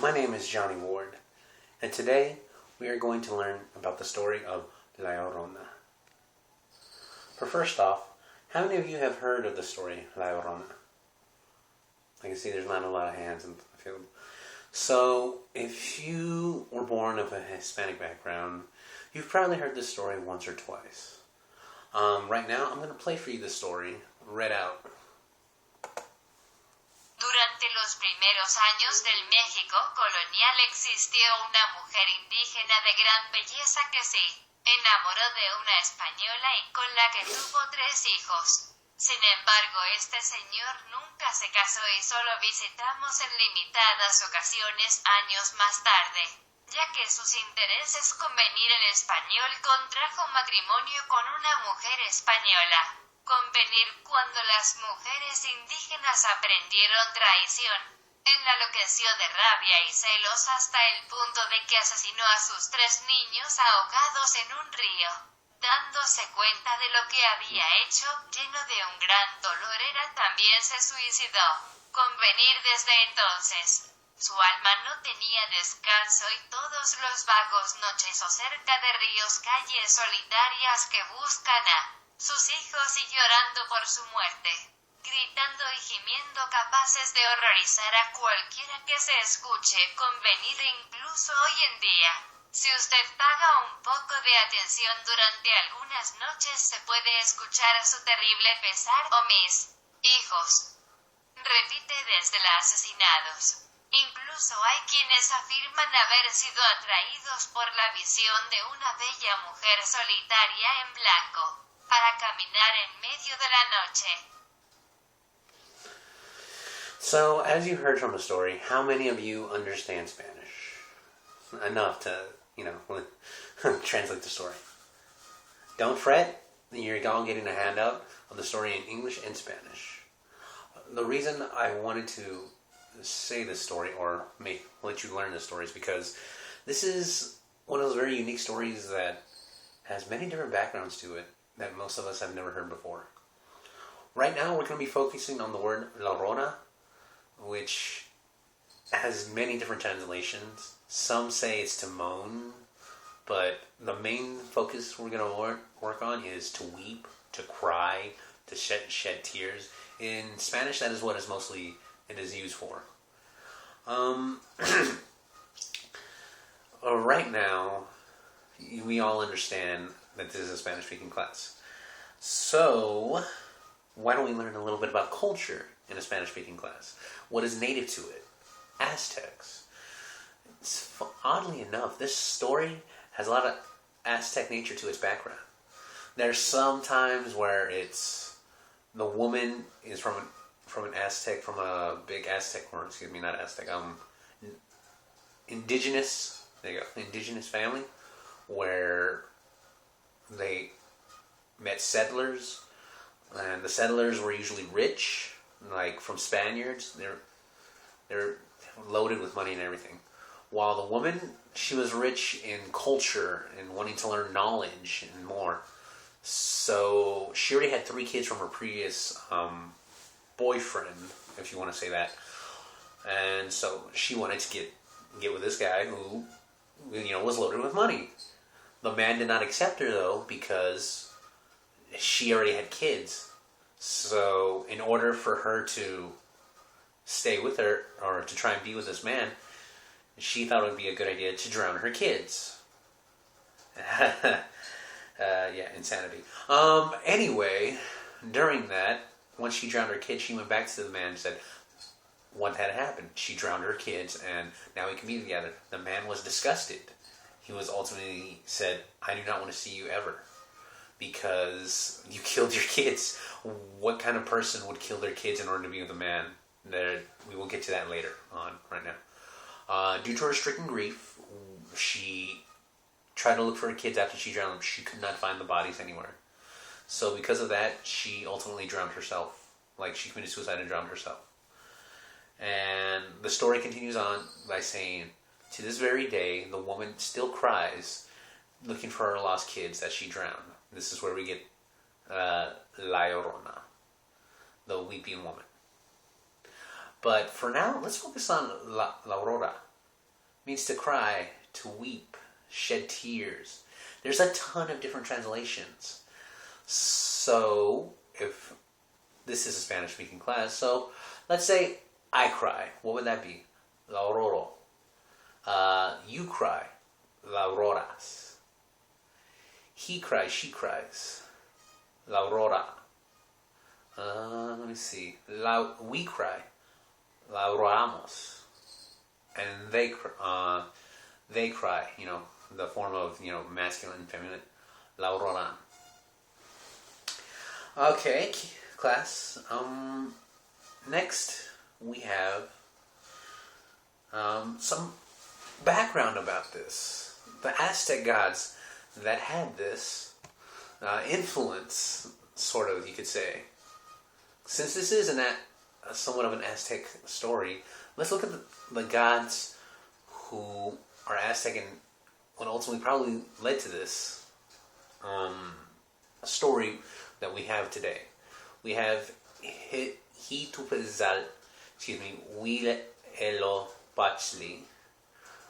My name is Johnny Ward, and today we are going to learn about the story of La Llorona. For first off, how many of you have heard of the story La Llorona? I can see there's not a lot of hands in the field. So, if you were born of a Hispanic background, you've probably heard this story once or twice. Right now, I'm going to play for you the story, read out. Durante los primeros años del México colonial existió una mujer indígena de gran belleza que se enamoró de una española y con la que tuvo 3 hijos. Sin embargo, este señor nunca se casó y solo visitamos en limitadas ocasiones años más tarde, ya que sus intereses convenir en español contrajo matrimonio con una mujer española. Convenir cuando las mujeres indígenas aprendieron traición, enloqueció de rabia y celos hasta el punto de que asesinó a sus 3 niños ahogados en un río. Dándose cuenta de lo que había hecho, lleno de un gran dolor, también se suicidó. Convenir desde entonces. Su alma no tenía descanso y todos los vagos noches o cerca de ríos, calles solitarias que buscan a sus hijos y llorando por su muerte, gritando y gimiendo capaces de horrorizar a cualquiera que se escuche. Convenir incluso hoy en día. Si usted paga un poco de atención durante algunas noches se puede escuchar su terrible pesar. Oh mis hijos, repite desde los asesinados. Incluso hay quienes afirman haber sido atraídos por la visión de una bella mujer solitaria en blanco, para caminar en medio de la noche. So, as you heard from the story, how many of you understand Spanish? Enough to, translate the story. Don't fret, you're all getting a handout of the story in English and Spanish. The reason I wanted to say this story, or let you learn this story, is because this is one of those very unique stories that has many different backgrounds to it that most of us have never heard before. Right now, we're going to be focusing on the word Llorona, which has many different translations. Some say it's to moan, but the main focus we're going to work on is to weep, to cry, to shed tears. In Spanish, that is what it is used for. Right now, we all understand that this is a Spanish-speaking class. So, why don't we learn a little bit about culture in a Spanish-speaking class? What is native to it? Aztecs. Oddly enough, this story has a lot of Aztec nature to its background. There's some times where it's the woman is from an Aztec, from a big Aztec, or excuse me, not Aztec, indigenous family, where they met settlers, and the settlers were usually rich, like from Spaniards. They're loaded with money and everything. While the woman, she was rich in culture and wanting to learn knowledge and more. So she already had 3 kids from her previous boyfriend, if you want to say that. And so she wanted to get with this guy who, was loaded with money. The man did not accept her, though, because she already had kids. So in order for her to stay with her, or to try and be with this man, she thought it would be a good idea to drown her kids. Insanity. Anyway, during that, once she drowned her kids, she went back to the man and said what had happened. She drowned her kids, and now we can be together. The man was disgusted. He was ultimately said, I do not want to see you ever, because you killed your kids. What kind of person would kill their kids in order to be with a man? We will get to that later on, right now. Due to her stricken grief, she tried to look for her kids after she drowned them. She could not find the bodies anywhere. So because of that, she ultimately drowned herself. Like, she committed suicide and drowned herself. And the story continues on by saying, to this very day, the woman still cries, looking for her lost kids that she drowned. This is where we get La Llorona, the weeping woman. But for now, let's focus on La Aurora, means to cry, to weep, shed tears. There's a ton of different translations. So, if this is a Spanish-speaking class, so let's say I cry. What would that be? La aurora. You cry. La auroras. He cries, she cries. La aurora. Let me see. We cry. La auroramos. And they cry, the form of, masculine and feminine. La aurora. Okay, class. Next, we have some background about this. The Aztec gods that had this influence, sort of, you could say. Since this is somewhat of an Aztec story, let's look at the gods who are Aztec and what ultimately probably led to this story that we have today. We have Huitzilopochtli,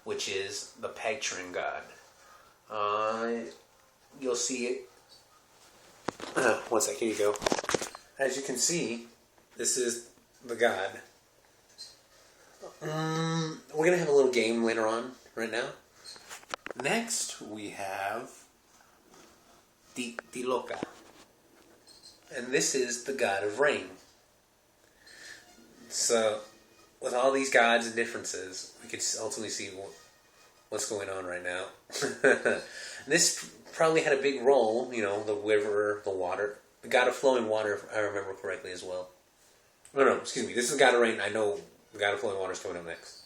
which is the pectoring god. You'll see it. One sec, here you go. As you can see, this is the god. We're going to have a little game later on, right now. Next, we have Titiloca. And this is the god of rain. So, with all these gods and differences, we could ultimately see what's going on right now. This probably had a big role, the river, the water. The god of flowing water, if I remember correctly, as well. No, excuse me. This is the god of rain. I know the god of flowing water is coming up next.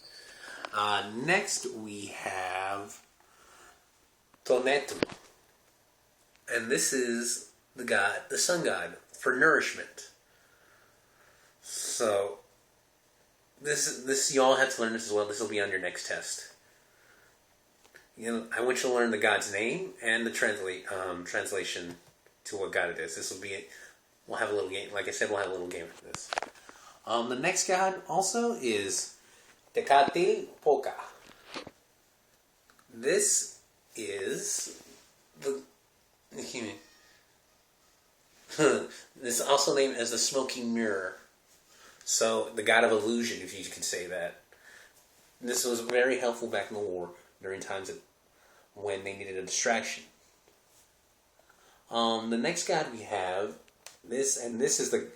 Next, we have Tonetru. And this is the sun god, for nourishment. So, this you all have to learn this as well. This will be on your next test. I want you to learn the god's name and the translation to what god it is. This will be. We'll have a little game. Like I said, we'll have a little game for this. The next god also is Tecatlipoca. This is this is also named as the smoking mirror. So, the god of illusion, if you can say that. This was very helpful back in the war, during times when they needed a distraction. The next god we have, this is the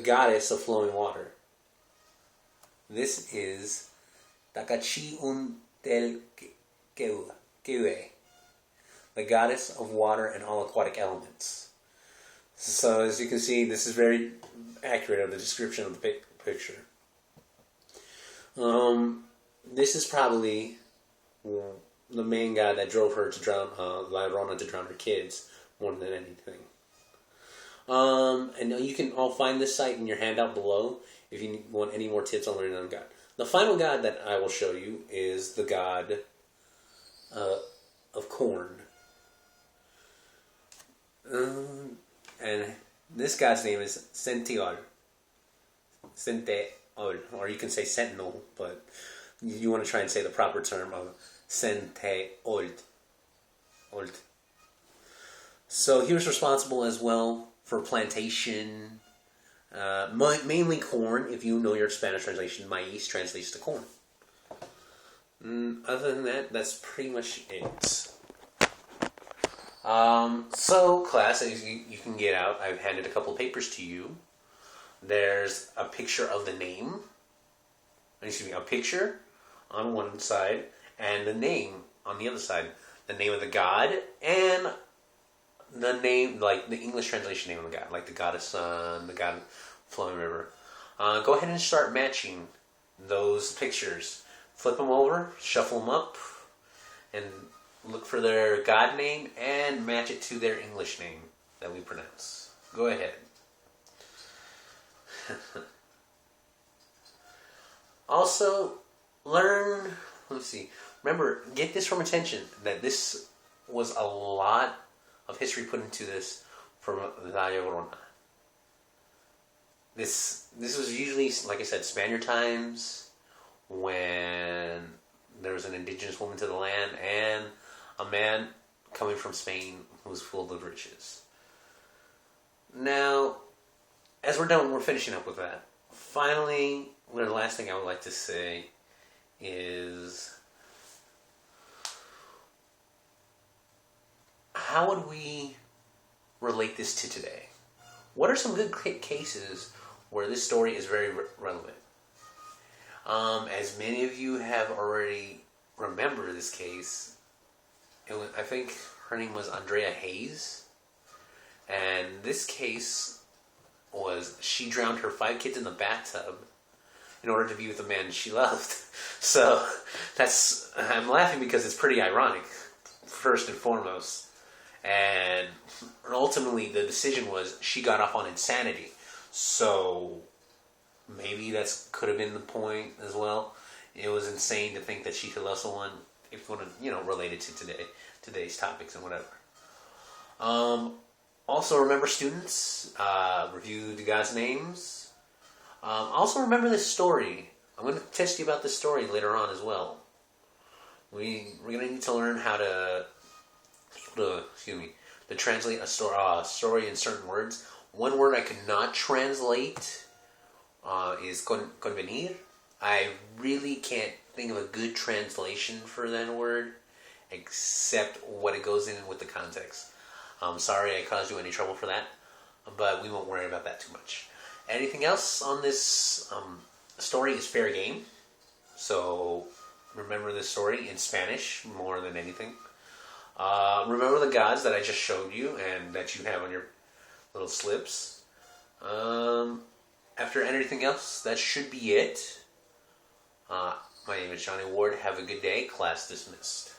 goddess of flowing water. This is Takachiuntelkeue, the goddess of water and all aquatic elements. So, as you can see, this is very accurate of the description of the picture. This is probably the main god that drove her to drown, La Llorona to drown her kids more than anything. And you can all find this site in your handout below if you want any more tips on learning on God. The final god that I will show you is the god of corn. And this god's name is Senteol. Or you can say Sentinel, but you want to try and say the proper term of Senteol. So he was responsible as well for plantation, mainly corn. If you know your Spanish translation, maíz translates to corn. Other than that, that's pretty much it. So, class, as you can get out, I've handed a couple papers to you. There's a picture of the name. A picture on one side, and the name on the other side. The name of the god, and the name, like the English translation name of the god, like the god of sun, the god of flowing river. Go ahead and start matching those pictures. Flip them over, shuffle them up, and look for their god name and match it to their English name that we pronounce. Go ahead. Also, learn, remember, get this from attention, that this was a lot of history put into this from La Llorona. This was usually, like I said, Spaniard times, when there was an indigenous woman to the land and a man coming from Spain who was full of riches. Now, as we're done, we're finishing up with that. Finally, the last thing I would like to say is, how would we relate this to today? What are some good cases where this story is very relevant? As many of you have already remembered this case, I think her name was Andrea Hayes. And this case was, she drowned her 5 kids in the bathtub in order to be with the man she loved. So I'm laughing because it's pretty ironic, first and foremost. And ultimately the decision was she got off on insanity. So maybe that could have been the point as well. It was insane to think that she could love someone, if you want to, relate it to today's topics and whatever. Also, remember, students, review the guys' names. Also, remember this story. I'm going to test you about this story later on as well. We're going to need to learn how to translate a story in certain words. One word I could not translate is convenir. I really can't think of a good translation for that word, except what it goes in with the context. I'm sorry I caused you any trouble for that, but we won't worry about that too much. Anything else on this story is fair game. So remember this story in Spanish more than anything. Remember the gods that I just showed you and that you have on your little slips. After anything else, that should be it. My name is Johnny Ward. Have a good day. Class dismissed.